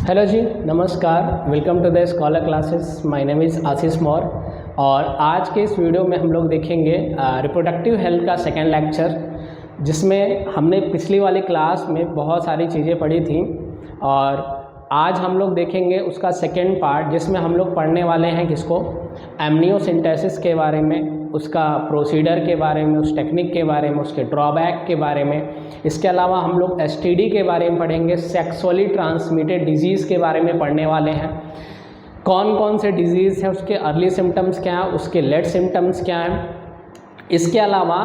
Hello ji, नमस्कार। Welcome to the scholar classes. My name is Ashish Maur और आज के इस वीडियो में हम लोग देखेंगे रिप्रोडक्टिव हेल्थ का सेकेंड लेक्चर, जिसमें हमने पिछली वाली क्लास में बहुत सारी चीज़ें पढ़ी थी और आज हम लोग देखेंगे उसका सेकेंड पार्ट, जिसमें हम लोग पढ़ने वाले हैं किसको, एमनियोसेंटेसिस के बारे में, उसका प्रोसीडर के बारे में, उस टेक्निक के बारे में, उसके ड्रॉबैक के बारे में। इसके अलावा हम लोग एसटीडी के बारे में पढ़ेंगे, सेक्सुअली ट्रांसमिटेड डिजीज़ के बारे में पढ़ने वाले हैं। कौन कौन से डिजीज़ हैं, उसके अर्ली सिम्टम्स क्या हैं, उसके लेट सिम्टम्स क्या हैं। इसके अलावा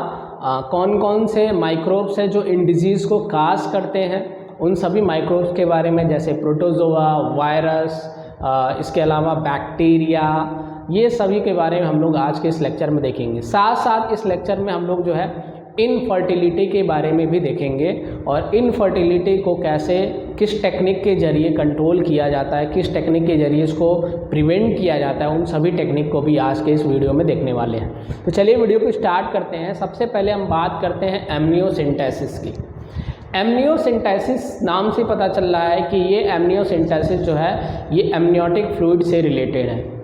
कौन कौन से माइक्रोब्स हैं जो इन डिजीज़ को काज करते हैं, उन सभी माइक्रोब्स के बारे में, जैसे प्रोटोजोआ, वायरस, इसके अलावा बैक्टीरिया, ये सभी के बारे में हम लोग आज के इस लेक्चर में देखेंगे। साथ साथ इस लेक्चर में हम लोग जो है इनफर्टिलिटी के बारे में भी देखेंगे और इनफर्टिलिटी को कैसे, किस टेक्निक के ज़रिए कंट्रोल किया जाता है, किस टेक्निक के ज़रिए इसको प्रिवेंट किया जाता है, उन सभी टेक्निक को भी आज के इस वीडियो में देखने वाले हैं। तो चलिए वीडियो को स्टार्ट करते हैं। सबसे पहले हम बात करते हैं एमनियोसेंटेसिस की। एमनियोसेंटेसिस नाम से पता चल रहा है कि ये एमनियोसेंटेसिस जो है ये एमनियोटिक फ्लूइड से रिलेटेड है।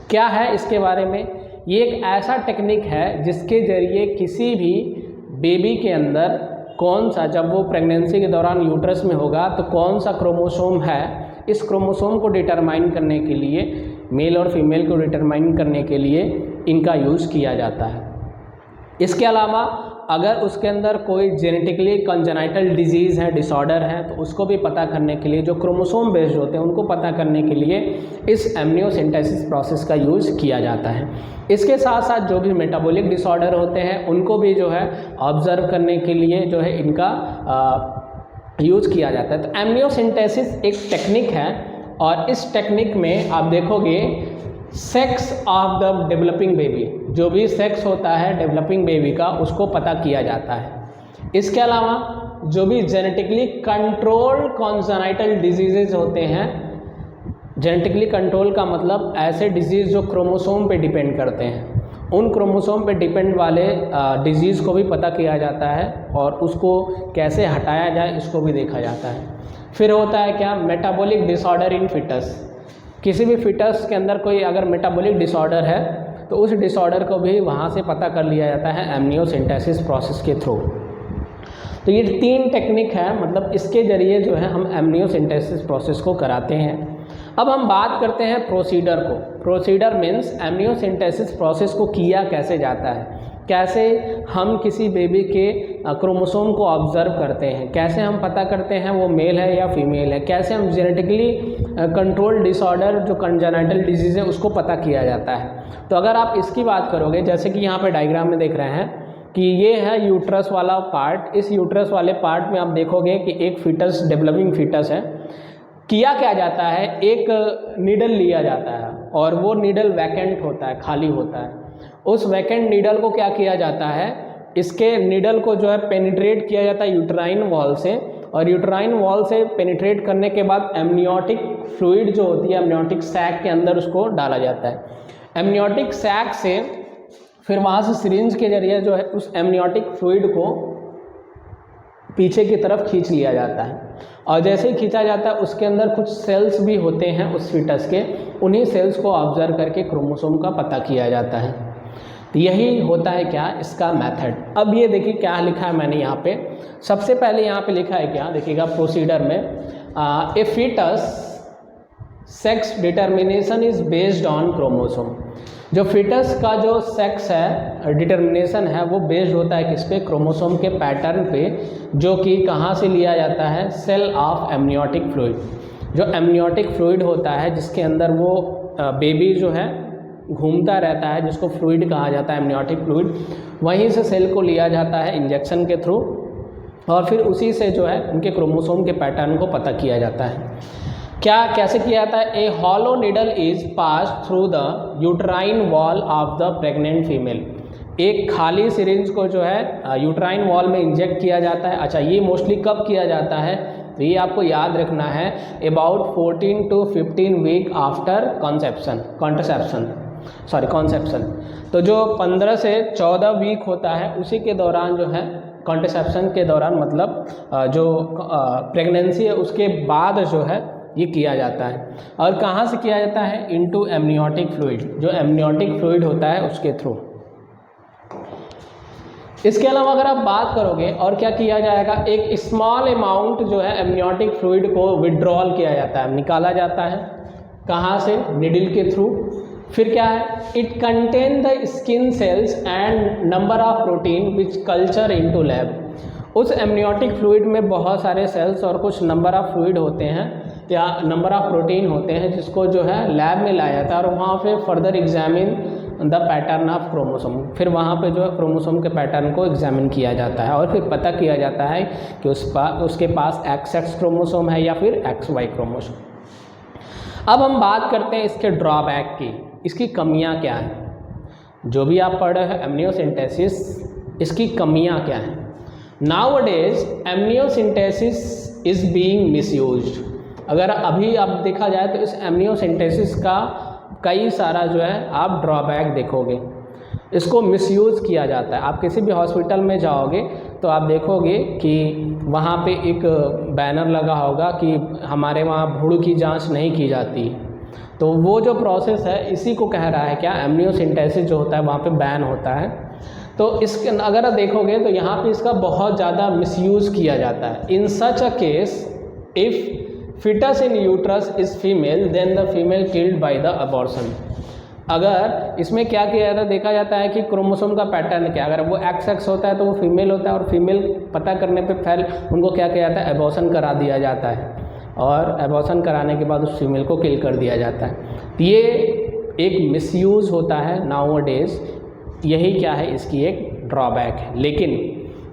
क्या है इसके बारे में? ये एक ऐसा टेक्निक है जिसके ज़रिए किसी भी बेबी के अंदर कौन सा, जब वो प्रेगनेंसी के दौरान यूट्रस में होगा तो कौन सा क्रोमोसोम है, इस क्रोमोसोम को डिटरमाइन करने के लिए, मेल और फीमेल को डिटरमाइन करने के लिए इनका यूज़ किया जाता है। इसके अलावा अगर उसके अंदर कोई जेनेटिकली कंजेनाइटल डिजीज़ है, डिसऑर्डर है, तो उसको भी पता करने के लिए, जो क्रोमोसोम बेस्ड होते हैं उनको पता करने के लिए इस एमनियोसेंटेसिस प्रोसेस का यूज़ किया जाता है। इसके साथ साथ जो भी मेटाबॉलिक डिसऑर्डर होते हैं उनको भी जो है ऑब्जर्व करने के लिए जो है इनका यूज़ किया जाता है। तो एमनियोसेंटेसिस एक टेक्निक है और इस टेक्निक में आप देखोगे sex of the developing baby, जो भी सेक्स होता है डेवलपिंग बेबी का, उसको पता किया जाता है। इसके अलावा जो भी जेनेटिकली कंट्रोल्ड कॉन्जेनाइटल डिजीजेज होते हैं, जेनेटिकली कंट्रोल का मतलब ऐसे डिजीज़ जो क्रोमोसोम पे डिपेंड करते हैं, उन क्रोमोसोम पे डिपेंड वाले डिजीज़ को भी पता किया जाता है और उसको कैसे हटाया जाए इसको भी देखा जाता है। फिर होता है क्या, मेटाबॉलिक डिसऑर्डर इन फिटस। किसी भी फिटस के अंदर कोई अगर मेटाबॉलिक डिसऑर्डर है तो उस डिसऑर्डर को भी वहाँ से पता कर लिया जाता है एमनियोसेंटेसिस प्रोसेस के थ्रू। तो ये 3 टेक्निक है, मतलब इसके ज़रिए जो है हम एमनियोसेंटेसिस प्रोसेस को कराते हैं। अब हम बात करते हैं प्रोसीडर को। प्रोसीडर मीन्स एमनियोसेंटेसिस प्रोसेस को किया कैसे जाता है, कैसे हम किसी बेबी के क्रोमोसोम को ऑब्जर्व करते हैं, कैसे हम पता करते हैं वो मेल है या फीमेल है, कैसे हम जेनेटिकली कंट्रोल डिसऑर्डर जो कंजेनाइटल डिजीज़ है उसको पता किया जाता है। तो अगर आप इसकी बात करोगे, जैसे कि यहाँ पे डायग्राम में देख रहे हैं कि ये है यूट्रस वाला पार्ट। इस यूट्रस वाले पार्ट में आप देखोगे कि एक फिटस, डेवलपिंग फिटस है। किया क्या जाता है, एक नीडल लिया जाता है और वो नीडल वैकेंट होता है, खाली होता है। उस वैकेंट नीडल को क्या किया जाता है, इसके नीडल को जो है पेनिट्रेट किया जाता है यूट्राइन वॉल से, और यूट्राइन वॉल से पेनिट्रेट करने के बाद एमनियोटिक फ्लूइड जो होती है एमनियोटिक सैक के अंदर उसको डाला जाता है। एमनियोटिक सैक से फिर वहाँ से सिरिंज के जरिए जो है उस एमनियोटिक फ्लूइड को पीछे की तरफ खींच लिया जाता है और जैसे ही खींचा जाता है उसके अंदर कुछ सेल्स भी होते हैं उस फिटस के, उन्हीं सेल्स को ऑब्जर्व करके क्रोमोसोम का पता किया जाता है। तो यही होता है क्या, इसका मेथड। अब ये देखिए क्या लिखा है मैंने यहाँ पे। सबसे पहले यहाँ पे लिखा है क्या, देखिएगा प्रोसीडर में, a foetus sex determination is based on chromosome. जो फिटस का जो सेक्स है, डिटर्मिनेशन है, वो बेस्ड होता है किस पे, क्रोमोसोम के पैटर्न पे, जो कि कहाँ से लिया जाता है, सेल ऑफ एमनियोटिक फ्लूइड। जो एमनियोटिक फ्लूइड होता है जिसके अंदर वो बेबी जो है घूमता रहता है, जिसको फ्लूइड कहा जाता है, एमनियोटिक फ्लूइड, वहीं से सेल को लिया जाता है इंजेक्शन के थ्रू और फिर उसी से जो है उनके क्रोमोसोम के पैटर्न को पता किया जाता है। क्या, कैसे किया जाता है, a hollow needle is pass through the uterine wall of the pregnant female. एक खाली सिरिंज को जो है यूट्राइन वॉल में इंजेक्ट किया जाता है। अच्छा, ये मोस्टली कब किया जाता है, तो ये आपको याद रखना है, about 14 to 15 week after conception. तो जो 15 से 14 वीक होता है उसी के दौरान जो है, कॉन्ट्रसेप्शन के दौरान, मतलब जो प्रेगनेंसी है उसके बाद जो है ये किया जाता है। और कहाँ से किया जाता है? इनटू एमनियोटिक फ्लूइड, जो एमनियोटिक फ्लूइड होता है उसके थ्रू। इसके अलावा अगर आप बात करोगे और क्या किया जाएगा, एक स्मॉल अमाउंट जो है एमनियोटिक फ्लूइड को विड्रॉल किया जाता है, निकाला जाता है। कहाँ से? निडल के थ्रू। फिर क्या है? It contain the skin cells and number of protein which culture into lab. उस एमनियोटिक फ्लूइड में बहुत सारे सेल्स और कुछ नंबर ऑफ फ्लूइड होते हैं या नंबर ऑफ प्रोटीन होते हैं, जिसको जो है लैब में लाया जाता है और वहाँ पे further examine the pattern of chromosome. फिर वहाँ पे जो है क्रोमोसोम के पैटर्न को एग्जामिन किया जाता है और फिर पता किया जाता है कि उसके पास XX क्रोमोसोम है या फिर XY क्रोमोसोम। अब हम बात करते हैं इसके ड्रॉबैक की, इसकी कमियां क्या हैं। जो भी आप पढ़ रहे हैं एमनियोसिंथेसिस, इसकी कमियां क्या हैं। Nowadays amniocentesis is being misused. अगर अभी अब देखा जाए तो इस एमनियोसिंथेसिस का कई सारा जो है आप ड्रॉबैक देखोगे, इसको मिसयूज़ किया जाता है। आप किसी भी हॉस्पिटल में जाओगे तो आप देखोगे कि वहाँ पे एक बैनर लगा होगा कि हमारे वहाँ भ्रूण की जांच नहीं की जाती। तो वो जो प्रोसेस है इसी को कह रहा है क्या, एमनियोसिंथेसिस जो होता है वहाँ पे बैन होता है। तो इसके अगर आप देखोगे तो यहाँ पे इसका बहुत ज़्यादा मिसयूज़ किया जाता है। In such a case if foetus in uterus is female then the female killed by the abortion. अगर इसमें क्या किया जाता है, देखा जाता है कि क्रोमोसोम का पैटर्न क्या, अगर वो XX होता है तो वो फीमेल होता है और फीमेल पता करने पे फिर उनको क्या किया जाता है, एबॉर्शन करा दिया जाता है और एबॉर्शन कराने के बाद उस फीमेल को किल कर दिया जाता है। ये एक मिसयूज़ होता है नाउअडेज, यही क्या है इसकी एक ड्रॉबैक है। लेकिन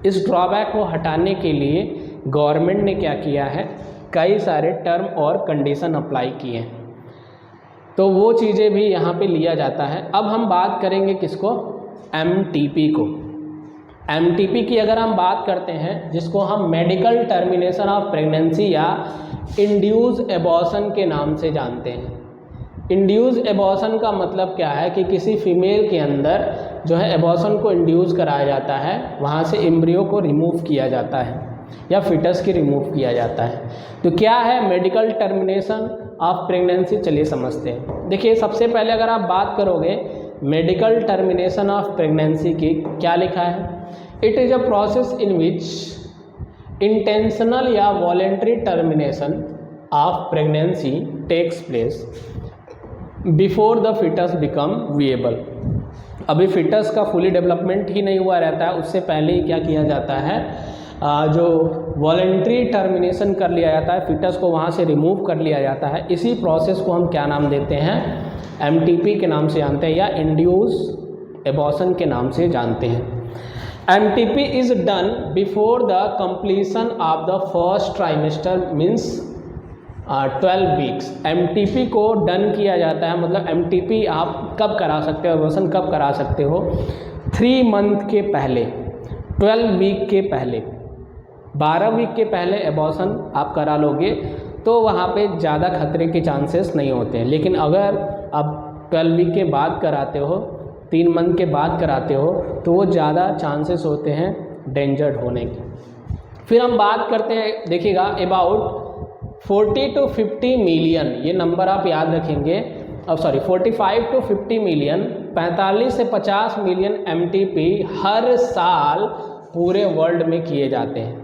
इस ड्रॉबैक को हटाने के लिए गवर्नमेंट ने क्या किया है, कई सारे टर्म और कंडीशन अप्लाई किए हैं, तो वो चीज़ें भी यहाँ पे लिया जाता है। अब हम बात करेंगे किसको, MTP को। MTP की अगर हम बात करते हैं, जिसको हम मेडिकल टर्मिनेशन ऑफ प्रेगनेंसी या इंड्यूस एबॉर्शन के नाम से जानते हैं। इंड्यूस एबॉर्शन का मतलब क्या है कि किसी फीमेल के अंदर जो है एबॉर्शन को इंड्यूस कराया जाता है, वहाँ से एम्ब्रियो को रिमूव किया जाता है या फिटस की रिमूव किया जाता है। तो क्या है मेडिकल टर्मिनेशन ऑफ प्रेगनेंसी, चलिए समझते हैं। देखिए सबसे पहले अगर आप बात करोगे मेडिकल टर्मिनेशन ऑफ प्रेगनेंसी की, क्या लिखा है, it is a process in which intentional या voluntary termination of pregnancy takes place before the foetus become viable. अभी फिटस का फुली डेवलपमेंट ही नहीं हुआ रहता है, उससे पहले ही क्या किया जाता है, जो वॉलेंट्री टर्मिनेशन कर लिया जाता है, फिटस को वहाँ से रिमूव कर लिया जाता है। इसी प्रोसेस को हम क्या नाम देते हैं, MTP के नाम से जानते हैं या इंड्यूस एबॉर्शन के नाम से जानते हैं। MTP is done before the completion of the first trimester means 12 weeks. MTP को डन किया जाता है, मतलब MTP आप कब करा सकते हो, एबॉर्शन कब करा सकते हो, 3 मंथ के पहले, 12 वीक के पहले, 12 वीक के पहले एबॉर्शन आप करा लोगे तो वहाँ पे ज़्यादा खतरे के चांसेस नहीं होते हैं। लेकिन अगर आप 12 वीक के बाद कराते हो, 3 मंथ के बाद कराते हो, तो वो ज़्यादा चांसेस होते हैं डेंजर्ड होने के। फिर हम बात करते हैं, देखिएगा अबाउट 40 to 50 मिलियन, ये नंबर आप याद रखेंगे, 45 to 50 मिलियन, 45 से 50 मिलियन MTP हर साल पूरे वर्ल्ड में किए जाते हैं।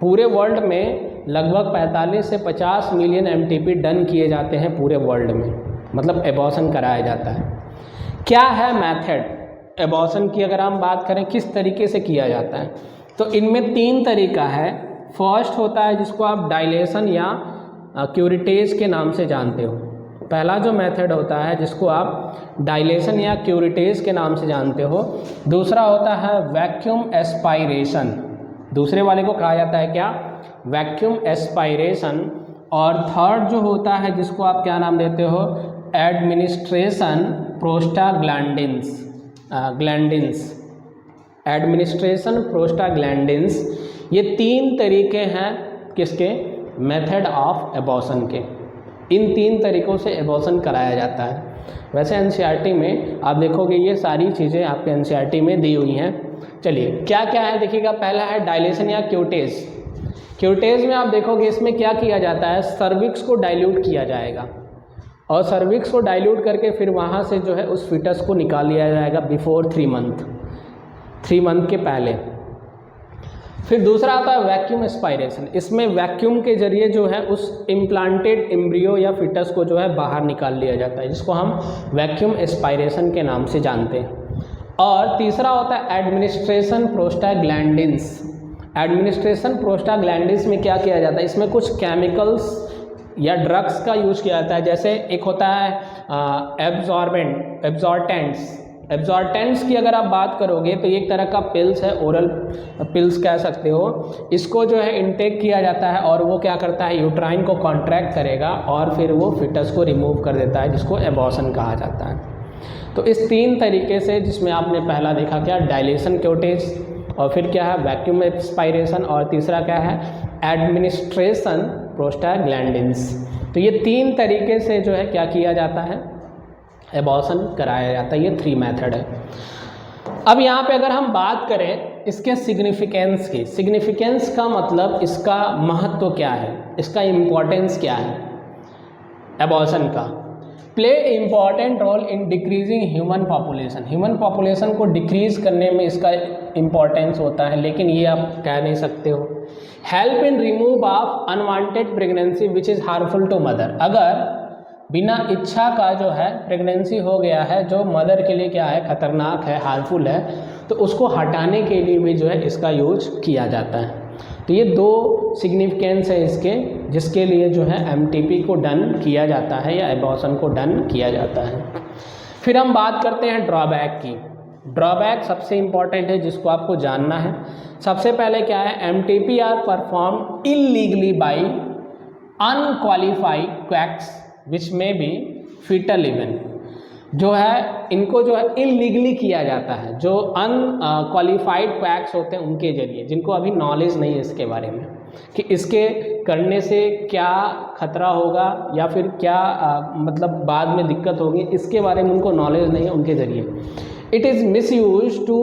पूरे वर्ल्ड में लगभग 45 से 50 मिलियन MTP डन किए जाते हैं पूरे वर्ल्ड में, मतलब एबॉर्शन कराया जाता है। क्या है मेथड एबॉर्शन की, अगर हम बात करें किस तरीके से किया जाता है, तो इनमें 3 तरीका है। फर्स्ट होता है जिसको आप डायलेशन या क्यूरिटेज के नाम से जानते हो। पहला जो मेथड होता है जिसको आप डायलेशन या क्यूरिटेज के नाम से जानते हो। दूसरा होता है वैक्यूम एस्पायरेशन, दूसरे वाले को कहा जाता है क्या, वैक्यूम एस्पायरेशन। और थर्ड जो होता है जिसको आप क्या नाम देते हो, एडमिनिस्ट्रेशन प्रोस्टाग्लैंडिन्स, एडमिनिस्ट्रेशन प्रोस्टाग्लैंडिन्स। ये 3 तरीके हैं किसके, मेथड ऑफ एबॉर्शन के। इन 3 तरीक़ों से एबॉर्शन कराया जाता है। वैसे NCERT में आप देखोगे ये सारी चीज़ें आपके NCERT में दी हुई हैं। चलिए क्या क्या है देखिएगा, पहला है डायलेशन या क्यूटेज। क्यूटेज में आप देखोगे इसमें क्या किया जाता है, सर्विक्स को डाइल्यूट किया जाएगा और सर्विक्स को डाइल्यूट करके फिर वहाँ से जो है उस फीटस को निकाल लिया जाएगा बिफोर 3 मंथ के पहले। फिर दूसरा आता है वैक्यूम एस्पायरेशन। इसमें वैक्यूम के जरिए जो है उस इम्प्लांटेड एम्ब्रियो या फीटस को जो है बाहर निकाल लिया जाता है, जिसको हम वैक्यूम एस्पायरेशन के नाम से जानते हैं। और तीसरा होता है एडमिनिस्ट्रेशन प्रोस्टाग्लैंडिन्स। एडमिनिस्ट्रेशन प्रोस्टाग्लैंडिन्स में क्या किया जाता है, इसमें कुछ केमिकल्स या ड्रग्स का यूज़ किया जाता है। जैसे एक होता है एब्जॉर्टेंट्स की अगर आप बात करोगे तो एक तरह का पिल्स है, ओरल पिल्स कह सकते हो। इसको जो है इनटेक किया जाता है और वो क्या करता है, यूट्राइन को कॉन्ट्रैक्ट करेगा और फिर वो फिटस को रिमूव कर देता है, जिसको एबॉर्शन कहा जाता है। तो इस 3 तरीके से, जिसमें आपने पहला देखा क्या, डायलेशन क्यूटेज, और फिर क्या है वैक्यूम एस्पायरेशन, और तीसरा क्या है एडमिनिस्ट्रेशन प्रोस्टाग्लैंडिन्स। तो ये 3 तरीके से जो है क्या किया जाता है, एबॉर्शन कराया जाता है। ये 3 मेथड है। अब यहाँ पे अगर हम बात करें इसके सिग्निफिकेंस की, सिग्निफिकेंस का मतलब इसका महत्व क्या है, इसका इम्पोर्टेंस क्या है एबॉर्शन का। Play important role in decreasing human population. Human population को डिक्रीज करने में इसका इम्पॉर्टेंस होता है, लेकिन ये आप कह नहीं सकते हो। Help in remove of unwanted pregnancy which is harmful to mother. अगर बिना इच्छा का जो है प्रेगनेंसी हो गया है जो मदर के लिए क्या है, खतरनाक है, हार्मफुल है, तो उसको हटाने के लिए भी जो है इसका यूज किया जाता है। तो ये 2 सिग्निफिकेंस है इसके, जिसके लिए जो है एमटीपी को डन किया जाता है या एबॉर्शन को डन किया जाता है। फिर हम बात करते हैं ड्रॉबैक की। ड्रॉबैक सबसे इम्पॉर्टेंट है, जिसको आपको जानना है। सबसे पहले क्या है, MTP are perform illegally by unqualified quacks which may be fetal even. जो है इनको जो है इलीगली किया जाता है, जो अनक्वालिफाइड क्वैक्स होते हैं उनके जरिए, जिनको अभी नॉलेज नहीं है इसके बारे में कि इसके करने से क्या खतरा होगा या फिर क्या मतलब बाद में दिक्कत होगी, इसके बारे में उनको नॉलेज नहीं है, उनके जरिए it is misuse to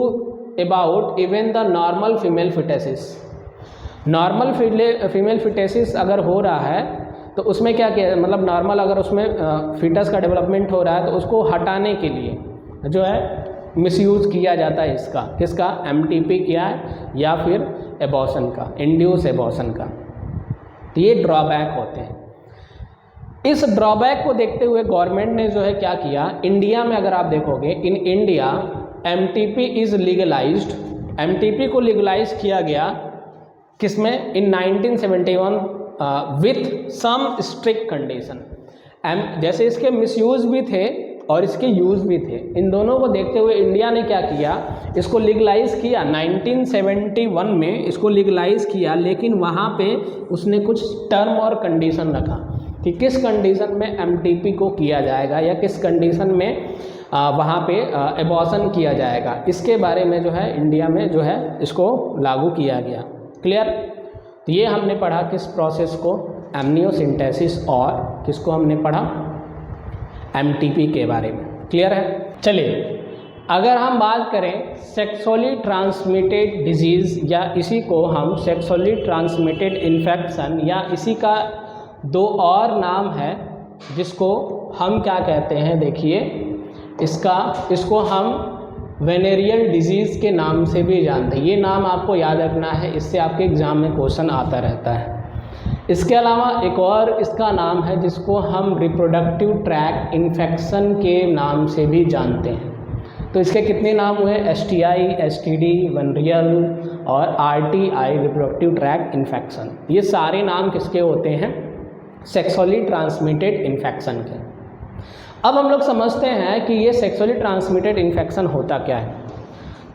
about even the normal female foetuses. Normal female foetuses अगर हो रहा है तो उसमें क्या किया, मतलब नॉर्मल अगर उसमें फीटस का डेवलपमेंट हो रहा है तो उसको हटाने के लिए जो है मिसयूज़ किया जाता है इसका, किसका, एमटीपी किया है या फिर एबॉर्शन का, इंड्यूस एबॉर्शन का। तो ये ड्रॉबैक होते हैं। इस ड्रॉबैक को देखते हुए गवर्नमेंट ने जो है क्या किया, इंडिया में अगर आप देखोगे, in India MTP is legalised. MTP को लीगलाइज किया गया किसमें, इन 1971 विथ सम स्ट्रिक्ट कंडीशन। जैसे इसके मिसयूज़ भी थे और इसके यूज़ भी थे, इन दोनों को देखते हुए इंडिया ने क्या किया, इसको लीगलाइज किया। 1971 में इसको लीगलाइज किया, लेकिन वहाँ पे उसने कुछ टर्म और कंडीशन रखा कि किस कंडीशन में एमटीपी को किया जाएगा या किस कंडीशन में वहाँ पे एबॉर्शन किया जाएगा। इसके बारे में जो है इंडिया में जो है इसको लागू किया गया। क्लियर। तो ये हमने पढ़ा किस प्रोसेस को, एमनियोसिंथेसिस, और किसको हमने पढ़ा, एमटीपी के बारे में। क्लियर है। चलिए अगर हम बात करें सेक्सुअली ट्रांसमिटेड डिजीज़, या इसी को हम सेक्सुअली ट्रांसमिटेड इन्फेक्शन, या इसी का 2 और नाम है जिसको हम क्या कहते हैं, देखिए इसको हम वेनेरियल डिजीज़ के नाम से भी जानते हैं। ये नाम आपको याद रखना है, इससे आपके एग्ज़ाम में क्वेश्चन आता रहता है। इसके अलावा एक और इसका नाम है जिसको हम रिप्रोडक्टिव ट्रैक्ट इन्फेक्शन के नाम से भी जानते हैं। तो इसके कितने नाम हुए, एसटीआई, एसटीडी, वेनेरियल और आरटीआई, रिप्रोडक्टिव ट्रैक्ट इन्फेक्शन। ये सारे नाम किसके होते हैं, सेक्सुअली ट्रांसमिटेड इन्फेक्शन के। अब हम लोग समझते हैं कि ये सेक्सुअली ट्रांसमिटेड इन्फेक्शन होता क्या है।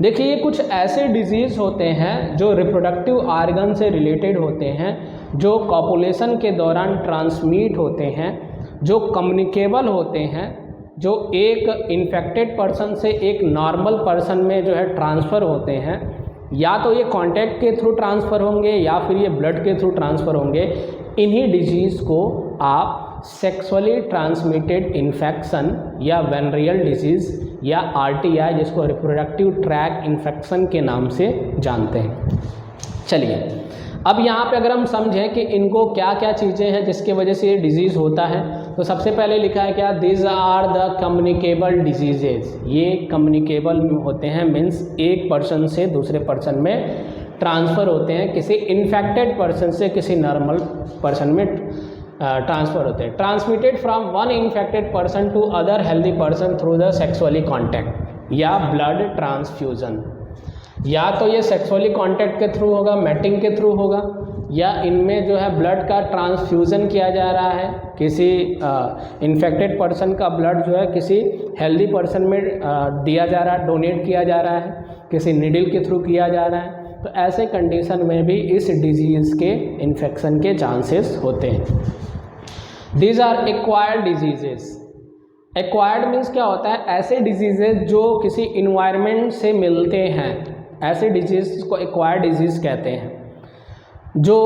देखिए ये कुछ ऐसे डिजीज़ होते हैं जो रिप्रोडक्टिव ऑर्गन से रिलेटेड होते हैं, जो कॉपुलेशन के दौरान ट्रांसमिट होते हैं, जो कम्युनिकेबल होते हैं, जो एक इन्फेक्टेड पर्सन से एक नॉर्मल पर्सन में जो है ट्रांसफ़र होते हैं। या तो ये कांटेक्ट के थ्रू ट्रांसफ़र होंगे या फिर ये ब्लड के थ्रू ट्रांसफ़र होंगे। इन्हीं डिजीज़ को आप सेक्सुअली ट्रांसमिटेड इन्फेक्शन या वेनेरियल डिजीज़ या आरटीआई, जिसको रिप्रोडक्टिव ट्रैक्ट इन्फेक्शन के नाम से जानते हैं। चलिए अब यहाँ पे अगर हम समझें कि इनको क्या क्या चीज़ें हैं जिसकी वजह से ये डिजीज़ होता है, तो सबसे पहले लिखा है क्या, this are the communicable diseases. ये कम्युनिकेबल होते हैं, मीन्स एक पर्सन से दूसरे पर्सन में ट्रांसफ़र होते हैं, किसी इन्फेक्टेड पर्सन से किसी नॉर्मल पर्सन में ट्रांसफ़र होते हैं। Transmitted from one infected person to other healthy person through the sexually contact या ब्लड ट्रांसफ्यूज़न। या तो ये सेक्सुअली कॉन्टैक्ट के थ्रू होगा, मैटिंग के थ्रू होगा, या इनमें जो है ब्लड का ट्रांसफ्यूज़न किया जा रहा है, किसी इन्फेक्टेड पर्सन का ब्लड जो है किसी हेल्दी पर्सन में दिया जा रहा है, डोनेट किया जा रहा है, किसी निडल के थ्रू किया जा रहा है। तो ऐसे कंडीशन में भी इस डिजीज़ के इन्फेक्शन के चांसेस होते हैं। These are acquired diseases. Acquired means क्या होता है, ऐसे डिजीजेज जो किसी इन्वायरमेंट से मिलते हैं, ऐसे डिजीज़ को एक्वायर्ड डिजीज़ कहते हैं। जो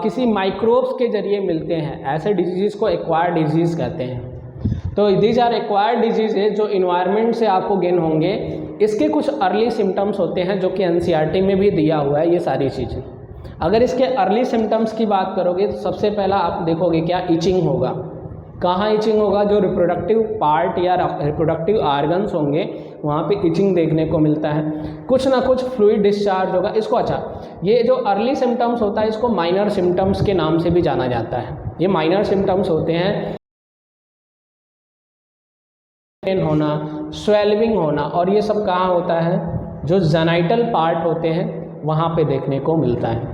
किसी माइक्रोब्स के जरिए मिलते हैं, ऐसे डिजीज़ को एक्वायर्ड डिजीज़ कहते हैं। तो दीज आर एक्वायर्ड डिजीज़ जो इन्वायरमेंट से आपको गेन होंगे। इसके कुछ अर्ली सिम्टम्स होते हैं जो कि एनसीईआरटी में भी दिया हुआ है ये सारी चीज़ें। अगर इसके अर्ली सिम्टम्स की बात करोगे तो सबसे पहला आप देखोगे क्या, इचिंग होगा। कहाँ इचिंग होगा, जो रिप्रोडक्टिव पार्ट या रिप्रोडक्टिव आर्गन्स होंगे वहाँ पे इचिंग देखने को मिलता है। कुछ ना कुछ फ्लूइड डिस्चार्ज होगा। इसको ये जो अर्ली सिम्टम्स होता है इसको माइनर सिम्टम्स के नाम से भी जाना जाता है। ये माइनर सिम्टम्स होते हैं, पेन होना, स्वेलिंग होना, और ये सब कहाँ होता है, जो जेनाइटल पार्ट होते हैं वहाँ पे देखने को मिलता है।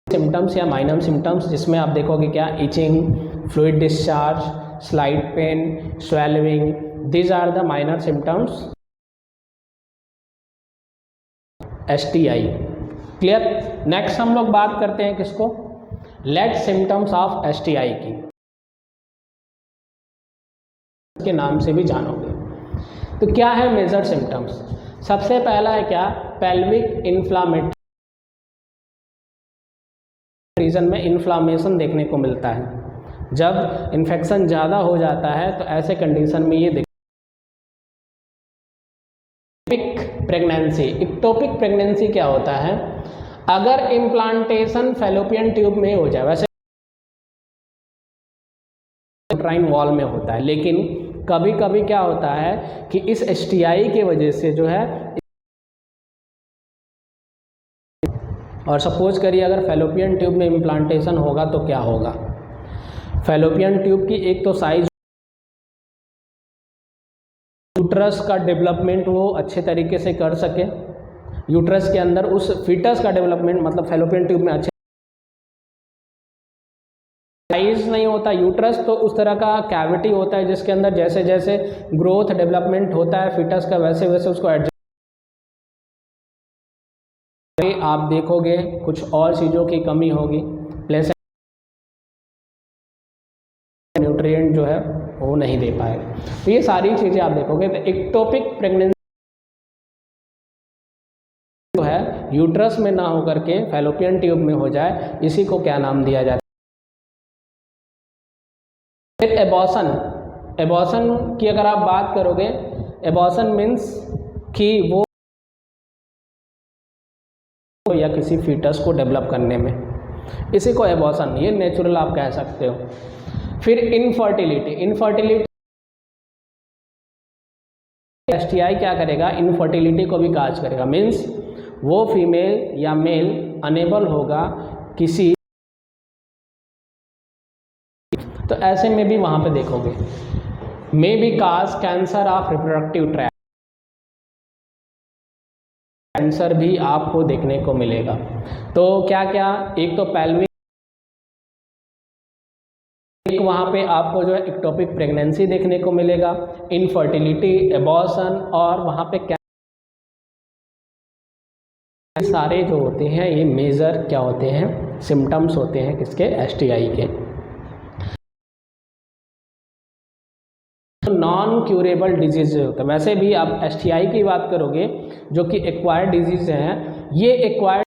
सिम्टम्स या माइनर सिम्टम्स जिसमें आप देखोगे क्या, itching, fluid discharge, slight pain, swelling, these are the minor symptoms STI। Clear. Next हम लोग बात करते हैं किसको, लेट सिम्टम्स ऑफ STI की, के नाम से भी जानोगे। तो क्या है मेजर सिम्टम्स। सबसे पहला है क्या, पेल्विक इन्फ्लामेटरी रीजन में इन्फ्लामेशन देखने को मिलता है। जब इन्फेक्शन ज़्यादा हो जाता है तो ऐसे कंडीशन में ये प्रेगनेंसी। इक्टोपिक प्रेगनेंसी क्या होता है, अगर इम्प्लांटेशन फैलोपियन ट्यूब में हो जाए, वैसे यूट्राइन वॉल में होता है, लेकिन कभी कभी क्या होता है कि इस STI की वजह से जो है, और सपोज करिए अगर फैलोपियन ट्यूब में इम्प्लांटेशन होगा तो क्या होगा, फैलोपियन ट्यूब की एक तो साइज, यूट्रस का डेवलपमेंट वो अच्छे तरीके से कर सके, यूट्रस के अंदर उस फीटस का डेवलपमेंट, मतलब फैलोपियन ट्यूब में अच्छे साइज नहीं होता यूट्रस, तो उस तरह का कैविटी होता है जिसके अंदर जैसे जैसे ग्रोथ डेवलपमेंट होता है फीटस का, वैसे वैसे उसको एडजस्ट, आप देखोगे कुछ और चीज़ों की कमी होगी, प्लेसेंटा न्यूट्रिएंट जो है वो नहीं दे पाएगा। तो ये सारी चीज़ें आप देखोगे। तो एक्टोपिक प्रेगनेंसी जो है यूट्रस में ना होकर के फैलोपियन ट्यूब में हो जाए, इसी को क्या नाम दिया जाता है, फिर एबॉर्शन। एबॉर्शन की अगर आप बात करोगे, एबॉर्शन मीन्स कि वो या किसी फीटस को डेवलप करने में, इसी को एबॉर्शन, ये नेचुरल आप कह सकते हो। फिर इनफर्टिलिटी। इनफर्टिलिटी STI क्या करेगा, इनफर्टिलिटी को भी काज करेगा, मीन्स वो फीमेल या मेल अनेबल होगा किसी, तो ऐसे में भी वहाँ पे देखोगे may be cause cancer of reproductive tract, cancer भी आपको देखने को मिलेगा। तो क्या क्या, एक तो पेल्विक, एक वहाँ पे आपको जो है एक्टोपिक प्रेगनेंसी देखने को मिलेगा, इनफर्टिलिटी, एबॉर्शन, और वहाँ पे क्या सारे जो होते हैं ये मेजर क्या होते हैं, सिम्टम्स होते हैं किसके, STI के। नॉन क्यूरेबल डिजीज होता है। वैसे भी आप STI की बात करोगे जो कि एक्वायर्ड डिजीज हैं, ये एक्वायर्ड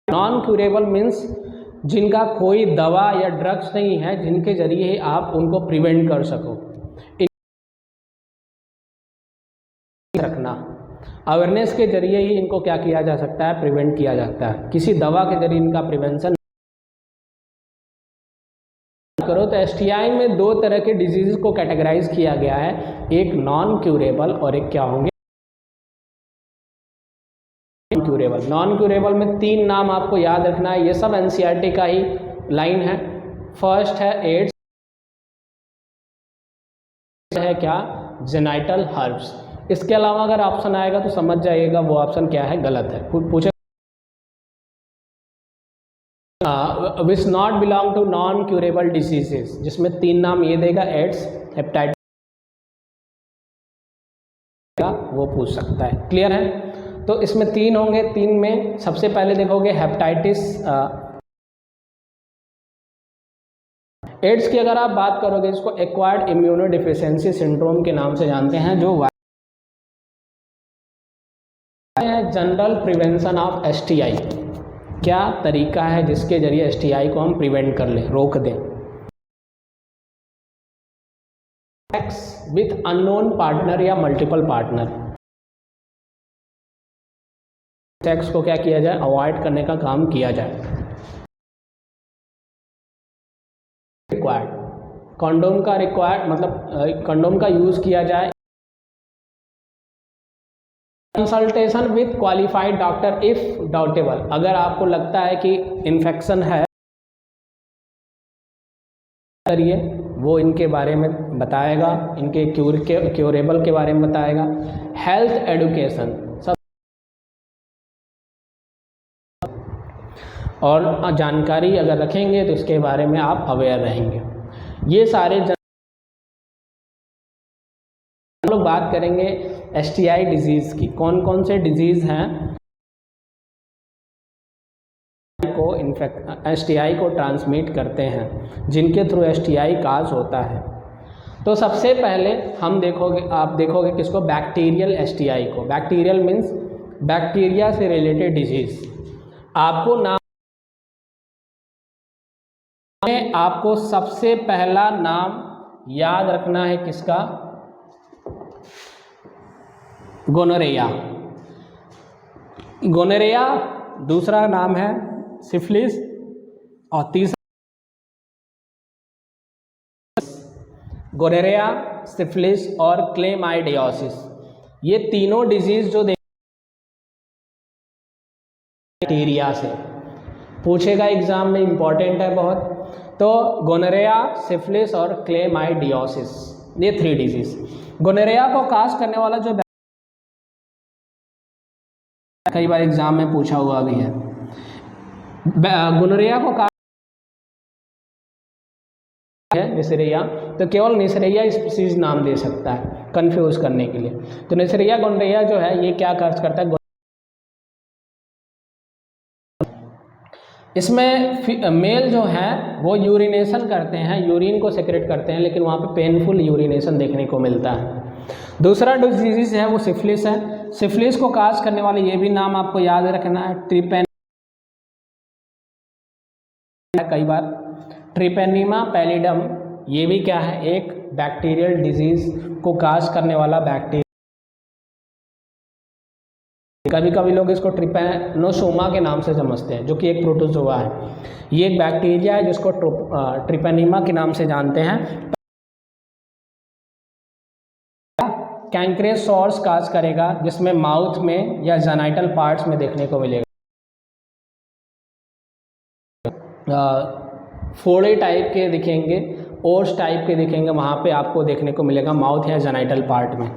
नॉन क्यूरेबल मीन्स जिनका कोई दवा या ड्रग्स नहीं है जिनके जरिए आप उनको प्रिवेंट कर सको, रखना। अवेयरनेस के जरिए ही इनको क्या किया जा सकता है, प्रिवेंट किया जाता है। किसी दवा के जरिए इनका प्रिवेंशन करो। तो एसटीआई में दो तरह के डिजीज को कैटेगराइज किया गया है, एक नॉन क्यूरेबल और एक क्या होंगे, क्यूरेबल। नॉन क्यूरेबल में 3 नाम आपको याद रखना है, ये सब एनसीईआरटी का ही लाइन है। फर्स्ट है एड्स, है क्या, जेनाइटल हर्ब्स। इसके अलावा अगर ऑप्शन आएगा तो समझ जाइएगा वो ऑप्शन क्या है, गलत है। पूछे which not belong to non curable diseases, जिसमें 3 नाम ये देगा, एड्स, हेपेटाइटिस, वो पूछ सकता है। क्लियर है? तो इसमें 3 होंगे। 3 में सबसे पहले देखोगे हेपेटाइटिस। एड्स की अगर आप बात करोगे, इसको एक्वायर्ड इम्यूनो डिफिशियंसी सिंड्रोम के नाम से जानते हैं, जो जनरल प्रिवेंशन ऑफ एसटीआई। क्या तरीका है जिसके जरिए एसटीआई को हम प्रिवेंट कर लें, रोक दें। सेक्स विथ अननोन पार्टनर या मल्टीपल पार्टनर, सेक्स को क्या किया जाए, अवॉइड करने का काम किया जाए। रिक्वायर्ड कंडोम का रिक्वायर्ड मतलब कंडोम का यूज किया जाए। Consultation with qualified doctor if doubtable, अगर आपको लगता है कि इन्फेक्शन है करिए, वो इनके बारे में बताएगा, इनके क्यूरेबल के बारे में बताएगा। हेल्थ एडुकेशन सब और जानकारी अगर रखेंगे तो इसके बारे में आप अवेयर रहेंगे। ये सारे हम लोग बात करेंगे एसटीआई डिजीज़ की। कौन कौन से डिजीज़ हैं को एसटीआई को ट्रांसमिट करते हैं, जिनके थ्रू एसटीआई काज होता है। तो सबसे पहले आप देखोगे किसको, बैक्टीरियल एसटीआई को। बैक्टीरियल मीन्स बैक्टीरिया से रिलेटेड डिजीज़। आपको सबसे पहला नाम याद रखना है किसका, गोनोरेया। गोनोरेया दूसरा नाम है सिफिलिस, और तीसरा गोनोरेया, सिफिलिस और क्लेमाइडियोसिस। ये तीनों डिजीज जो बैक्टीरिया से पूछेगा एग्जाम में, इंपॉर्टेंट है बहुत। तो गोनोरेया, सिफिलिस और क्लेमाइडियोसिस, ये 3 डिजीज। गोनोरेया को काज करने वाला जो कई बार एग्जाम में पूछा हुआ भी है, गोनोरेया को काज है निसरिया, तो केवल निसरिया स्पीसीज नाम दे सकता है कंफ्यूज करने के लिए। तो निसरिया गोनोरेया जो है ये क्या काज करता है, इसमें मेल जो है वो यूरिनेशन करते हैं, यूरिन को सेक्रेट करते हैं, लेकिन वहाँ पे पेनफुल यूरिनेशन देखने को मिलता है। दूसरा डिजीज है वो सिफिलिस है। सिफिलिस को काज करने वाले ये भी नाम आपको याद रखना है, कई बार ट्रिपेनिमा पैलिडम, ये भी क्या है, एक बैक्टीरियल डिजीज को काज करने वाला बैक्टीरिया। कभी कभी लोग इसको ट्रिपेनोसोमा के नाम से समझते हैं, जो कि एक प्रोटोजोआ है। ये एक बैक्टीरिया है जिसको ट्रिपेनिमा के नाम से जानते हैं। कैंक्रेस सॉर्स काज करेगा, जिसमें माउथ में या जेनाइटल पार्ट्स में देखने को मिलेगा। फोड़े टाइप के दिखेंगे, ओर्स टाइप के दिखेंगे, वहाँ पे आपको देखने को मिलेगा माउथ या जेनाइटल पार्ट में।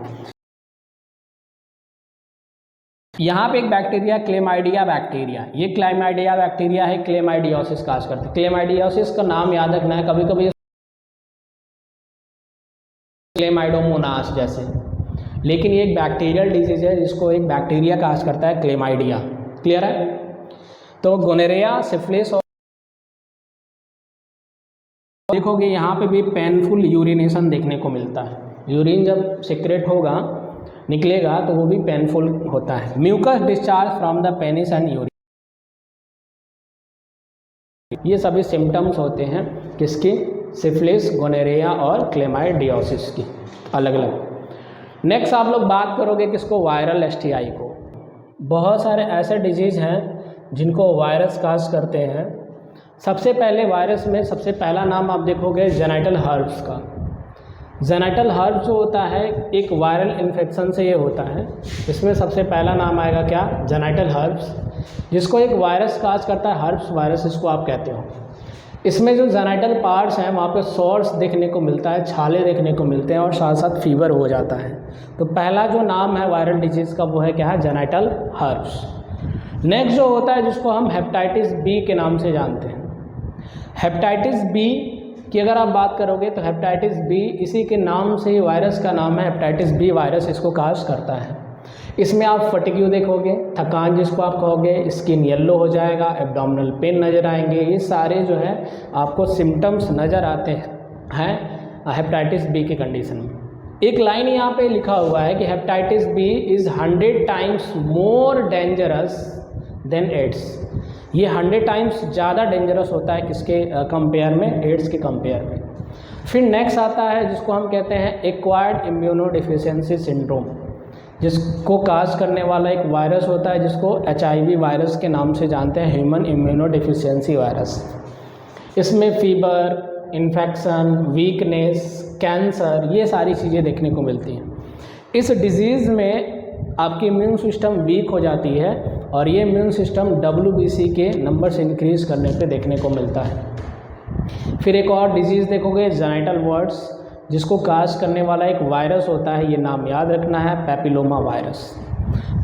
यहाँ पे एक बैक्टीरिया क्लेमाइडिया बैक्टीरिया, ये क्लेमाइडिया बैक्टीरिया है, क्लेमाइडियोसिस काज करते हैं। क्लेमाइडियोसिस का नाम याद रखना है, कभी कभी क्लेमाइडोमोनास जैसे, लेकिन ये एक बैक्टीरियल डिजीज है जिसको एक बैक्टीरिया काज करता है, क्लेमाइडिया। क्लियर है? तो गोनोरेया, सिफिलिस और देखोगे यहाँ पे भी पेनफुल यूरिनेशन देखने को मिलता है। यूरिन जब सीक्रेट होगा, निकलेगा, तो वो भी पेनफुल होता है। Mucus discharge from the penis and urine, ये सभी सिम्टम्स होते हैं किसकी, सिफिलिस, गोनोरेया और क्लेमाइडियोसिस की अलग अलग। नेक्स्ट आप लोग बात करोगे किसको, वायरल STI को। बहुत सारे ऐसे डिजीज़ हैं जिनको वायरस काज करते हैं। सबसे पहले वायरस में सबसे पहला नाम आप देखोगे जेनाइटल हर्प्स का। जेनाइटल हर्प्स जो होता है एक वायरल इन्फेक्शन से ये होता है। इसमें सबसे पहला नाम आएगा क्या, जेनाइटल हर्प्स, जिसको एक वायरस काज करता है, हर्प्स वायरस इसको आप कहते हो। इसमें जो जेनाइटल पार्ट्स हैं वहाँ पे सोर्स देखने को मिलता है, छाले देखने को मिलते हैं और साथ साथ फीवर हो जाता है। तो पहला जो नाम है वायरल डिजीज़ का वो है क्या है, जेनाइटल हर्प्स। नेक्स्ट जो होता है जिसको हम हेपेटाइटिस बी के नाम से जानते हैं। हेपेटाइटिस बी की अगर आप बात करोगे तो हेपेटाइटिस बी इसी के नाम से ही वायरस का नाम है, हेपेटाइटिस बी वायरस इसको काज करता है। इसमें आप फटीग्यू देखोगे, थकान जिसको आप कहोगे, स्किन येलो हो जाएगा, एब्डोमिनल पेन नज़र आएंगे, ये सारे जो है आपको सिम्टम्स नज़र आते हैं हेपेटाइटिस बी की कंडीशन में। एक लाइन यहाँ पे लिखा हुआ है कि hepatitis B is 100 times more dangerous than AIDS. ये 100 टाइम्स ज़्यादा डेंजरस होता है किसके कंपेयर में, एड्स के कंपेयर में। फिर नेक्स्ट आता है जिसको हम कहते हैं एक्वायर्ड इम्यूनोडिफिशियेंसी सिंड्रोम, जिसको काज करने वाला एक वायरस होता है जिसको HIV वायरस के नाम से जानते हैं, ह्यूमन इम्यूनोडिफिशियेंसी वायरस। इसमें फीवर, इन्फेक्शन, वीकनेस, कैंसर, ये सारी चीज़ें देखने को मिलती हैं। इस डिजीज़ में आपकी इम्यून सिस्टम वीक हो जाती है और ये इम्यून सिस्टम WBC के नंबर्स इंक्रीज़ करने पे देखने को मिलता है। फिर एक और डिजीज़ देखोगे जेनाइटल वार्ट्स, जिसको काज करने वाला एक वायरस होता है, ये नाम याद रखना है, पैपिलोमा वायरस।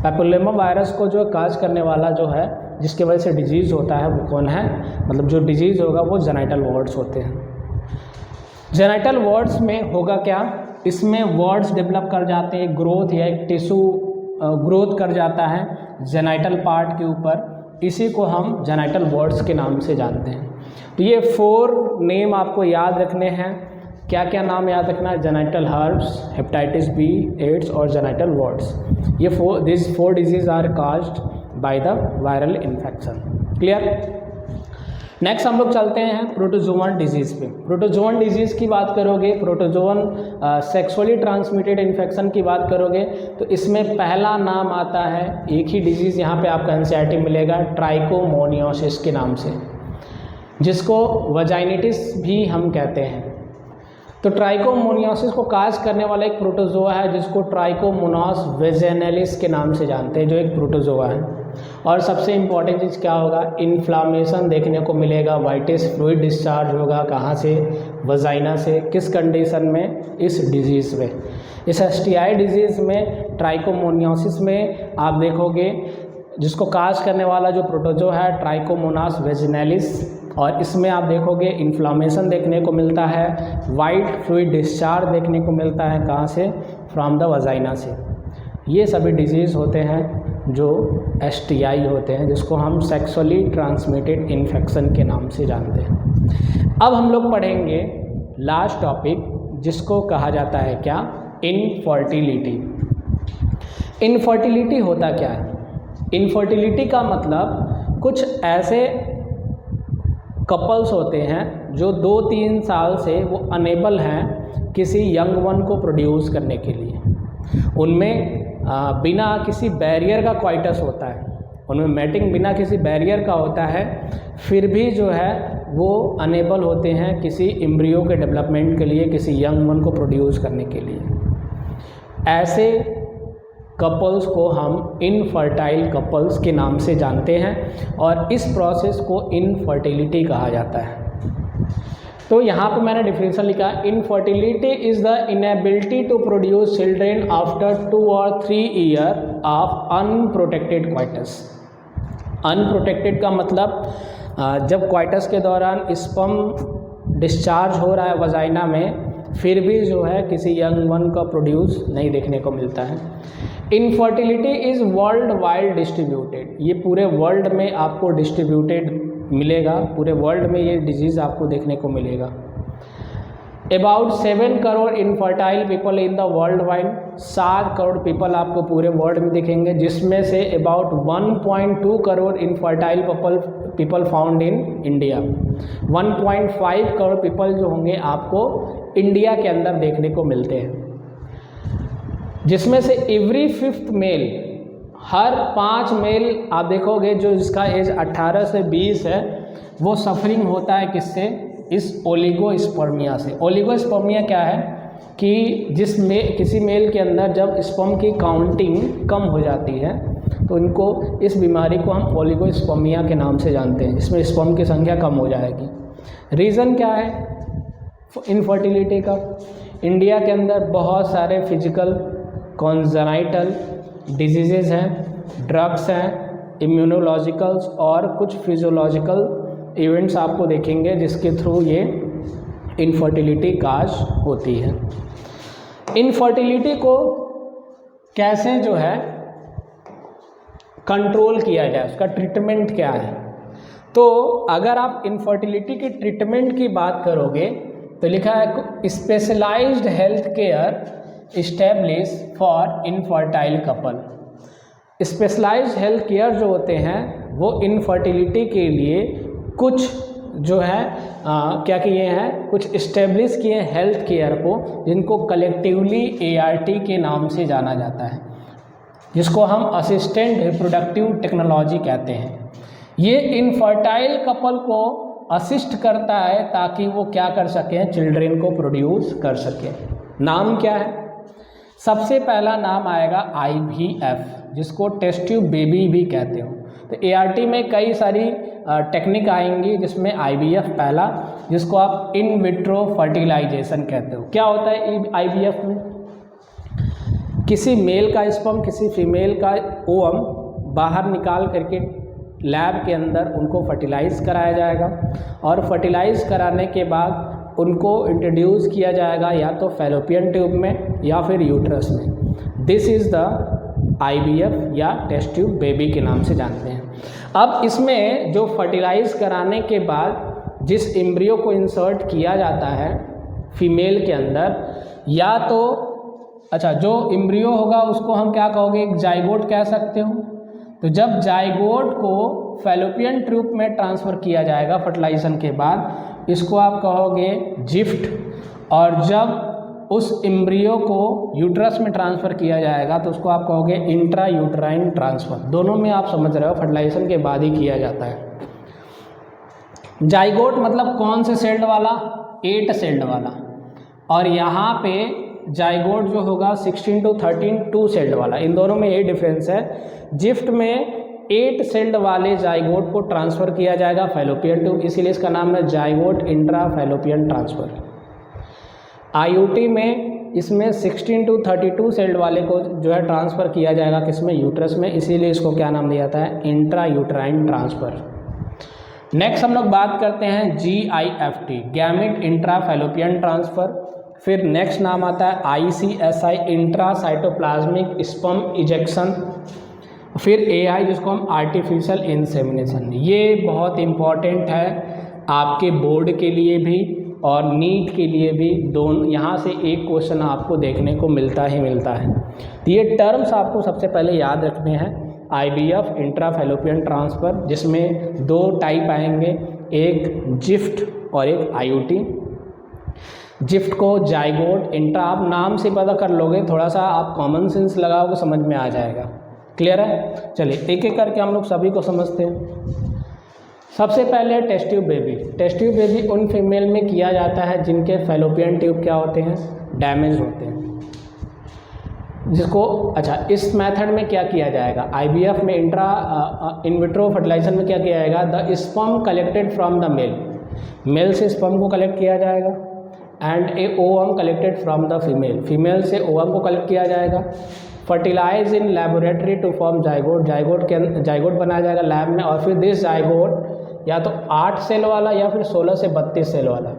पैपिलोमा वायरस को जो काज करने वाला जो है जिसकी वजह से डिजीज़ होता है वो कौन है, मतलब जो डिजीज़ होगा वो जेनाइटल वार्ट्स होते हैं। जेनाइटल वार्ट्स में होगा क्या, इसमें वार्ट्स डेवलप कर जाते हैं, ग्रोथ या एक टिश्यू ग्रोथ कर जाता है जेनाइटल पार्ट के ऊपर, इसी को हम जेनाइटल वार्ट्स के नाम से जानते हैं। तो ये 4 नेम आपको याद रखने हैं। क्या क्या नाम याद रखना है, genital herpes, hepatitis B, AIDS और जेनाइटल वार्ट्स। ये this 4 disease are caused by the viral infection. Clear. Next हम लोग चलते हैं प्रोटोजोवन डिजीज़ पे। प्रोटोजोवन डिजीज़ की बात करोगे, प्रोटोजोवन सेक्सुअली ट्रांसमिटेड इन्फेक्शन की बात करोगे तो इसमें पहला नाम आता है, एक ही डिजीज़ यहाँ पे आपका NCERT मिलेगा, ट्राइकोमोनियोसिस के नाम से, जिसको वजाइनिटिस भी हम कहते हैं। तो ट्राइकोमोनियोसिस को काज करने वाला एक प्रोटोजोआ है जिसको ट्राइकोमोनास वेजेनेलिस के नाम से जानते हैं, जो एक प्रोटोजोआ है। और सबसे इम्पॉर्टेंट चीज़ क्या होगा, इन्फ्लामेशन देखने को मिलेगा, वाइटिस फ्लूइड डिस्चार्ज होगा, कहाँ से, वजाइना से। किस कंडीशन में, इस डिजीज़ में, इस STI डिजीज़ में, ट्राइकोमोनियोसिस में आप देखोगे जिसको काज करने वाला जो प्रोटोजो है ट्राइकोमोनास वेजिनेलिस, और इसमें आप देखोगे इन्फ्लामेशन देखने को मिलता है, वाइट फ्लूइड डिस्चार्ज देखने को मिलता है, कहाँ से, फ्रॉम द वजाइना से। ये सभी डिजीज़ होते हैं जो STI होते हैं, जिसको हम सेक्सुअली ट्रांसमिटेड इन्फेक्शन के नाम से जानते हैं। अब हम लोग पढ़ेंगे लास्ट टॉपिक जिसको कहा जाता है क्या, इनफर्टिलिटी। इनफर्टिलिटी होता क्या है, इनफर्टिलिटी का मतलब कुछ ऐसे कपल्स होते हैं जो 2-3 साल से वो अनेबल हैं किसी यंग वन को प्रोड्यूस करने के लिए। उनमें बिना किसी बैरियर का क्वाइटस होता है, उनमें मैटिंग बिना किसी बैरियर का होता है, फिर भी जो है वो अनेबल होते हैं किसी एम्ब्रियो के डेवलपमेंट के लिए, किसी यंग वन को प्रोड्यूस करने के लिए। ऐसे कपल्स को हम इनफर्टाइल कपल्स के नाम से जानते हैं और इस प्रोसेस को इनफर्टिलिटी कहा जाता है। तो यहाँ पे मैंने डिफिनेशन लिखा, infertility is the inability to produce children after 2 or 3 year of unprotected coitus. Unprotected का मतलब जब क्वाइटस के दौरान स्पर्म डिस्चार्ज हो रहा है वजाइना में, फिर भी जो है किसी यंग वन का प्रोड्यूस नहीं देखने को मिलता है। Infertility is world wide distributed, ये पूरे वर्ल्ड में आपको डिस्ट्रीब्यूटेड मिलेगा, पूरे वर्ल्ड में ये डिजीज़ आपको देखने को मिलेगा। About 7 crore infertile people in the world wide, 7 crore people आपको पूरे वर्ल्ड में दिखेंगे, जिसमें say about 1.2 crore infertile people found in India. 1.5 crore people जो होंगे आपको इंडिया के अंदर देखने को मिलते हैं। जिसमें से एवरी 5th मेल, हर 5 मेल आप देखोगे जो जिसका एज 18 से 20 है वो सफरिंग होता है किससे, इस ओलिगोस्पर्मिया से। ओलिगोस्पर्मिया क्या है कि किसी मेल के अंदर जब स्पर्म की काउंटिंग कम हो जाती है तो इनको, इस बीमारी को हम ओलिगोस्पर्मिया के नाम से जानते हैं। इसमें स्पर्म की संख्या कम हो जाएगी। रीज़न क्या है इनफर्टिलिटी का? इंडिया के अंदर बहुत सारे फिजिकल कॉन्जेनाइटल डिजीज़ेज़ हैं, ड्रग्स हैं, इम्यूनोलॉजिकल्स और कुछ फिजियोलॉजिकल इवेंट्स आपको देखेंगे जिसके थ्रू ये इनफर्टिलिटी काज होती है। इनफर्टिलिटी को कैसे जो है कंट्रोल किया जाए, उसका ट्रीटमेंट क्या है? तो अगर आप इनफर्टिलिटी की ट्रीटमेंट की बात करोगे तो लिखा है specialised health care establish for infertile couple. Specialised health care जो होते हैं वो इनफर्टिलिटी के लिए कुछ जो है क्या किए हैं, कुछ इस्टेब्लिश किए हेल्थ केयर को, जिनको कलेक्टिवली ART के नाम से जाना जाता है, जिसको हम असिस्टेंट रिप्रोडक्टिव टेक्नोलॉजी कहते हैं। ये इनफर्टाइल कपल को असिस्ट करता है ताकि वो क्या कर सकें, चिल्ड्रेन को प्रोड्यूस कर सकें। नाम क्या है? सबसे पहला नाम आएगा IVF, जिसको टेस्ट ट्यूब बेबी भी कहते हो। तो ART में कई सारी टेक्निक आएंगी जिसमें IVF पहला, जिसको आप इन विट्रो फर्टिलाइजेशन कहते हो। क्या होता है IVF में? किसी मेल का स्पर्म किसी फीमेल का ओवम बाहर निकाल करके लैब के अंदर उनको फर्टिलाइज़ कराया जाएगा और फर्टिलाइज़ कराने के बाद उनको इंट्रोड्यूस किया जाएगा या तो फैलोपियन ट्यूब में या फिर यूट्रस में। दिस इज़ द IVF या टेस्ट ट्यूब बेबी के नाम से जानते हैं। अब इसमें जो फर्टिलाइज़ कराने के बाद जिस एम्ब्रियो को इंसर्ट किया जाता है फीमेल के अंदर, या तो जो एम्ब्रियो होगा उसको हम क्या कहोगे, एक जाइगोट कह सकते हो। तो जब जाइगोट को फैलोपियन ट्यूब में ट्रांसफ़र किया जाएगा फर्टिलाइजेशन के बाद, इसको आप कहोगे जिफ्ट। और जब उस एम्ब्रियो को यूट्रस में ट्रांसफ़र किया जाएगा तो उसको आप कहोगे इंट्रा यूट्राइन ट्रांसफ़र। दोनों में आप समझ रहे हो फर्टिलाइजेशन के बाद ही किया जाता है। जाइगोट मतलब कौन से सेल्ड वाला? 8 सेल्ड वाला। और यहाँ पे जाइगोट जो होगा 16 to 13 2 सेल्ड वाला। इन दोनों में यही डिफरेंस है। जिफ्ट में 8 सेल्ड वाले जाइगोट को ट्रांसफ़र किया जाएगा फैलोपियन ट्यूब, इसीलिए इसका नाम है zygote intra fallopian transfer. IUT में इसमें 16 to 32 सेल्ड वाले को जो है ट्रांसफ़र किया जाएगा किसमें, यूट्रस में, इसीलिए इसको क्या नाम दिया जाता है, इंट्रा यूट्राइन ट्रांसफ़र। नेक्स्ट हम लोग बात करते हैं GIFT, gamete intra fallopian transfer. फिर नेक्स्ट नाम आता है ICSI, intra cytoplasmic sperm ejection. फिर AI जिसको हम आर्टिफिशियल इंसेमिनेशन। ये बहुत इम्पॉर्टेंट है आपके बोर्ड के लिए भी और नीट के लिए भी। दोनों यहाँ से एक क्वेश्चन आपको देखने को मिलता ही मिलता है। तो ये टर्म्स आपको सबसे पहले याद रखने हैं। IVF इंट्रा फैलोपियन ट्रांसफ़र, जिसमें 2 टाइप आएंगे, एक जिफ्ट और एक IUT। जिफ्ट को जाइगोट, इंट्रा आप नाम से पता कर लोगे, थोड़ा सा आप कॉमन सेंस लगाओगे समझ में आ जाएगा। क्लियर है? चलिए एक एक करके हम लोग सभी को समझते हैं। सबसे पहले test tube baby. Test tube baby उन फीमेल में किया जाता है जिनके फैलोपियन ट्यूब क्या होते हैं, डैमेज होते हैं। जिसको इस मेथड में क्या किया जाएगा, IVF में इंट्रा इन विट्रो फर्टिलाइजेशन में क्या किया जाएगा, the sperm collected from the male से स्पर्म को कलेक्ट किया जाएगा and a ovum collected from the female से ओवम को कलेक्ट किया जाएगा। Fertilise in laboratory to form zygote, zygote बनाया जाएगा लैब में। और फिर दिस जाइगोट या तो 8 सेल वाला या फिर 16 से 32 सेल वाला।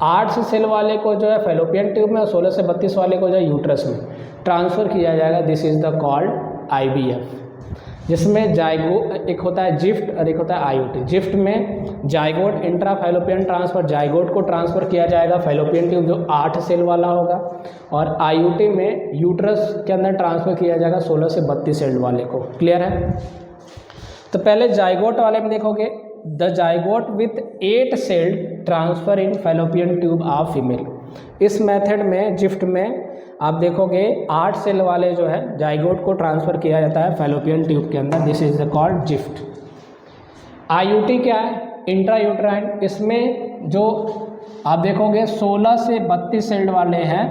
8 सेल वाले को जो है फैलोपियन ट्यूब में और 16 से 32 वाले को जो है यूट्रस में ट्रांसफ़र किया जाएगा। This is the called IVF, जिसमें एक होता है जिफ्ट और एक होता है IUT। जिफ्ट में zygote intra fallopian transfer, zygote को ट्रांसफ़र किया जाएगा फैलोपियन ट्यूब जो 8 सेल वाला होगा। और IUT में यूट्रस के अंदर ट्रांसफ़र किया जाएगा 16 से 32 सेल वाले को। क्लियर है? तो पहले जाइगोट वाले में देखोगे, the zygote with 8 cell transfer in fallopian tube of female. इस मेथड में जिफ्ट में आप देखोगे 8 सेल वाले जो है जाइगोट को ट्रांसफ़र किया जाता है फैलोपियन ट्यूब के अंदर, this is called gift. IUT क्या है? Intra uterine. इसमें जो आप देखोगे 16 से 32 सेल वाले हैं,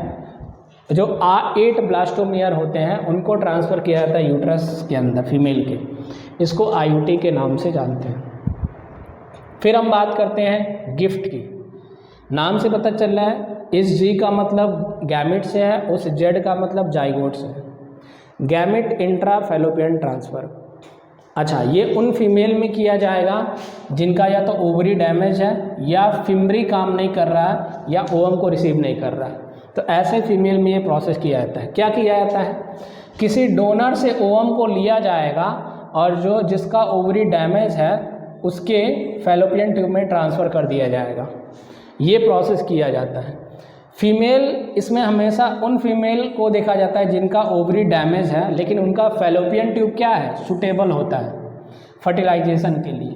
जो 8 ब्लास्टोमियर होते हैं, उनको ट्रांसफ़र किया जाता है यूट्रस के अंदर फीमेल के, इसको आईयूटी के नाम से जानते हैं। फिर हम बात करते हैं गिफ्ट की। नाम से पता चल रहा है, इस जी का मतलब गैमेट से है, उस जेड का मतलब जाइगोट से है। Gamete intra fallopian transfer. अच्छा, ये उन फीमेल में किया जाएगा जिनका या तो ओवरी डैमेज है, या फिमरी काम नहीं कर रहा है, या ओवम को रिसीव नहीं कर रहा है। तो ऐसे फीमेल में ये प्रोसेस किया जाता है। क्या किया जाता है? किसी डोनर से ओवम को लिया जाएगा और जो जिसका ओवरी डैमेज है उसके फैलोपियन ट्यूब में ट्रांसफ़र कर दिया जाएगा। ये प्रोसेस किया जाता है। फीमेल, इसमें हमेशा उन फीमेल को देखा जाता है जिनका ओवरी डैमेज है, लेकिन उनका फैलोपियन ट्यूब क्या है, सूटेबल होता है फर्टिलाइजेशन के लिए।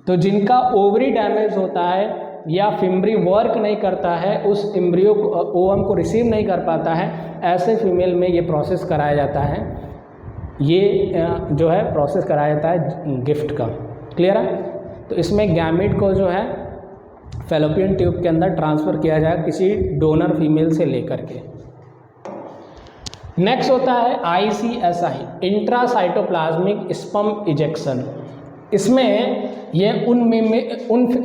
तो जिनका ओवरी डैमेज होता है या फिमरी वर्क नहीं करता है, उस एम्ब्रियो को, ओवम को रिसीव नहीं कर पाता है, ऐसे फीमेल में ये प्रोसेस कराया जाता है। ये जो है प्रोसेस कराया जाता है गिफ्ट का। क्लियर है? तो इसमें गैमेट को जो है फैलोपियन ट्यूब के अंदर ट्रांसफ़र किया जाए किसी डोनर फीमेल से लेकर के। नेक्स्ट होता है ICSI, इंट्रासाइटोप्लाज्मिक स्पर्म इजेक्शन। इसमें ये उन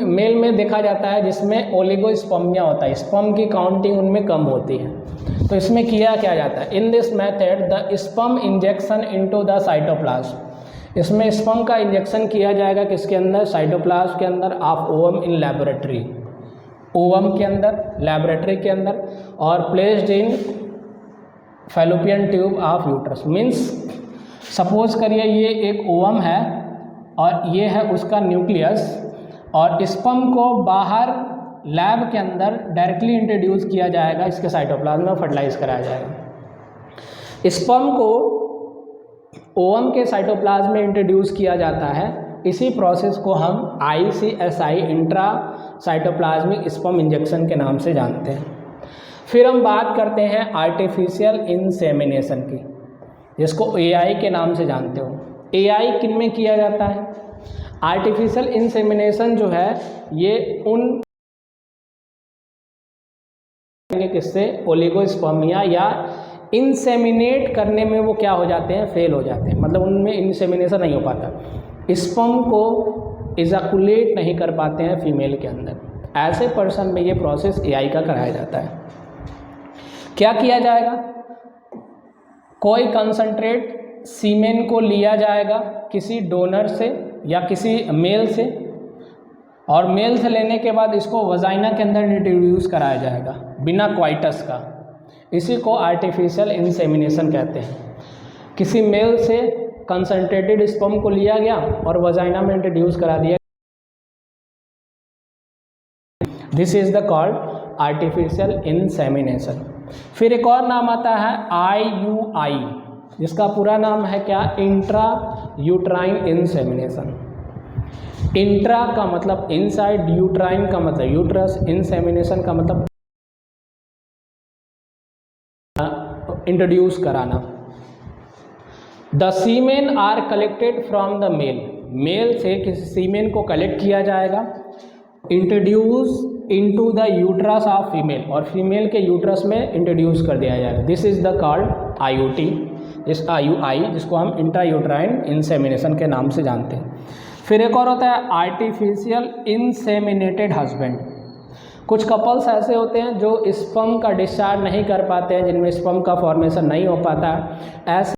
मेल में देखा जाता है जिसमें ओलिगोस्पर्मिया होता है, स्पर्म की काउंटिंग उनमें कम होती है। तो इसमें किया क्या जाता है? In this method the sperm injection into the cytoplasm. इसमें स्पर्म का इंजेक्शन किया जाएगा किसके अंदर? साइटोप्लाज्म के अंदर, of ovum in laboratory, ovum के अंदर, लैबोरेटरी के अंदर, और placed in fallopian tube of uterus. Means suppose करिए ये एक ओवम है और ये है उसका न्यूक्लियस, और स्पर्म को बाहर लैब के अंदर डायरेक्टली इंट्रोड्यूस किया जाएगा, इसके साइटोप्लाज्म में फर्टिलाइज कराया जाएगा। स्पर्म को ओवम के साइटोप्लाज्म में इंट्रोड्यूस किया जाता है। इसी प्रोसेस को हम ICSI, intra cytoplasmic sperm injection के नाम से जानते हैं। फिर हम बात करते हैं आर्टिफिशियल इंसेमिनेशन की, जिसको AI के नाम से जानते हो। AI किन में किया जाता है? आर्टिफिशियल इंसेमिनेशन जो है ये उन किससे, ओलिगोस्पर्मिया, या इंसेमिनेट करने में वो क्या हो जाते हैं, फेल हो जाते हैं, मतलब उनमें इंसेमिनेशन नहीं हो पाता, स्पर्म को इजैकुलेट नहीं कर पाते हैं फीमेल के अंदर। ऐसे पर्सन में ये प्रोसेस AI का कराया जाता है। क्या किया जाएगा? कोई कंसंट्रेट सीमेन को लिया जाएगा किसी डोनर से या किसी मेल से, और मेल से लेने के बाद इसको वजाइना के अंदर इंट्रोड्यूस कराया जाएगा बिना क्वाइटस का। इसी को आर्टिफिशियल इंसेमिनेशन कहते हैं। किसी मेल से कंसंट्रेटेड स्पर्म को लिया गया और वजाइना में इंट्रोड्यूस करा दिया, this is the called artificial insemination. फिर एक और नाम आता है IUI, जिसका पूरा नाम है क्या, इंट्रा यूट्राइन इंसेमिनेशन। इंट्रा का मतलब इनसाइड, यूट्राइन का मतलब यूट्रस, इंसेमिनेशन का मतलब इंट्रोड्यूस कराना। The semen are collected from the male, male से किसी सीमेन को कलेक्ट किया जाएगा, introduce into the uterus of female, और फीमेल के यूट्रस में इंट्रोड्यूस कर दिया जाएगा। This is the called IUT, इस IUI, जिसको हम इंट्रा यूट्राइन इंसेमिनेशन के नाम से जानते हैं। फिर एक और होता है आर्टिफिशियल इंसेमिनेटेड हस्बैंड। कुछ कपल्स ऐसे होते हैं जो स्पर्म का डिस्चार्ज नहीं कर पाते हैं, जिनमें स्पर्म का फॉर्मेशन नहीं हो पाता है। ऐसे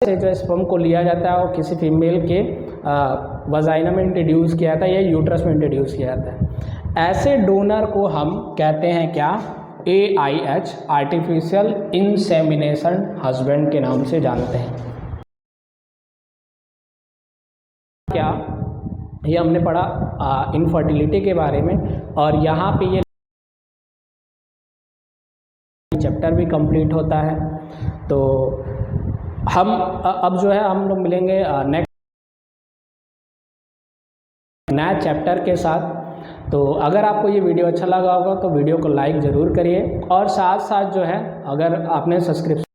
जो स्पर्म को लिया जाता है वो किसी फीमेल के वजाइना में इंट्रोड्यूस किया जाता है या यूट्रस में इंट्रोड्यूस किया जाता है। ऐसे डोनर को हम कहते हैं क्या, AIH, आर्टिफिशियल इंसेमिनेशन हस्बैंड के नाम से जानते हैं। क्या ये हमने पढ़ा इनफर्टिलिटी के बारे में, और यहाँ पे ये चैप्टर भी कंप्लीट होता है। तो हम अब जो है हम लोग मिलेंगे नेक्स्ट नया चैप्टर के साथ। तो अगर आपको ये वीडियो अच्छा लगा होगा तो वीडियो को लाइक ज़रूर करिए और साथ साथ जो है अगर आपने सब्सक्रिप्शन